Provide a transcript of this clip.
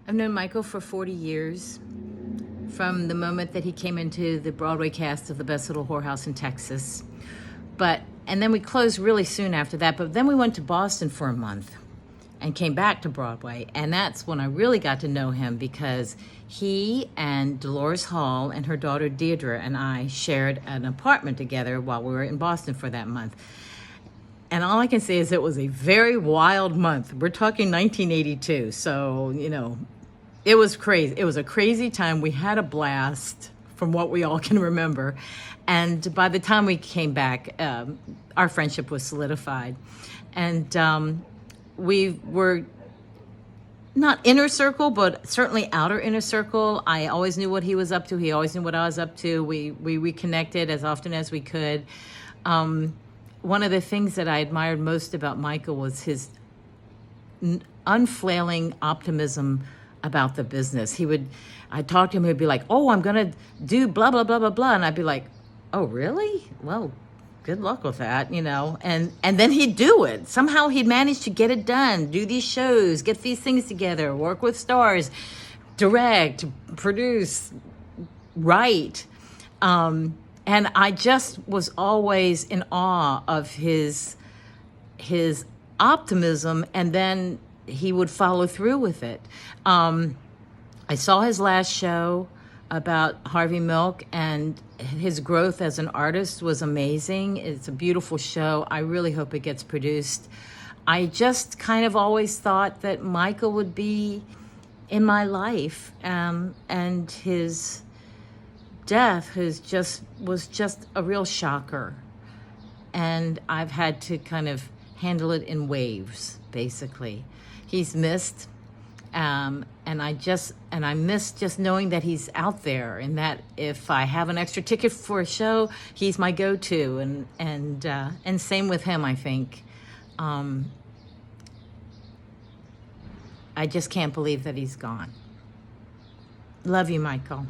I've known Michael for 40 years, from the moment that he came into the Broadway cast of The Best Little Whorehouse in Texas. And then we closed really soon after that, but then we went to Boston for a month and came back to Broadway. And that's when I really got to know him, because he and Dolores Hall and her daughter Deirdre and I shared an apartment together while we were in Boston for that month. And all I can say is it was a very wild month. We're talking 1982. So, it was crazy. It was a crazy time. We had a blast from what we all can remember. And by the time we came back, our friendship was solidified. And we were not inner circle, but certainly outer inner circle. I always knew what he was up to. He always knew what I was up to. We reconnected as often as we could. One of the things that I admired most about Michael was his unflailing optimism about the business. I'd talk to him, he'd be like, "Oh, I'm going to do blah, blah, blah, blah, blah." And I'd be like, "Oh, really? Well, good luck with that," And then he'd do it. Somehow he'd manage to get it done, do these shows, get these things together, work with stars, direct, produce, write. And I just was always in awe of his optimism, and then he would follow through with it. I saw his last show about Harvey Milk, and his growth as an artist was amazing. It's a beautiful show. I really hope it gets produced. I just kind of always thought that Michael would be in my life, and his death was just a real shocker. And I've had to kind of handle it in waves, basically. He's missed. And I miss just knowing that he's out there, and that if I have an extra ticket for a show, he's my go-to, and same with him, I think. I just can't believe that he's gone. Love you, Michael.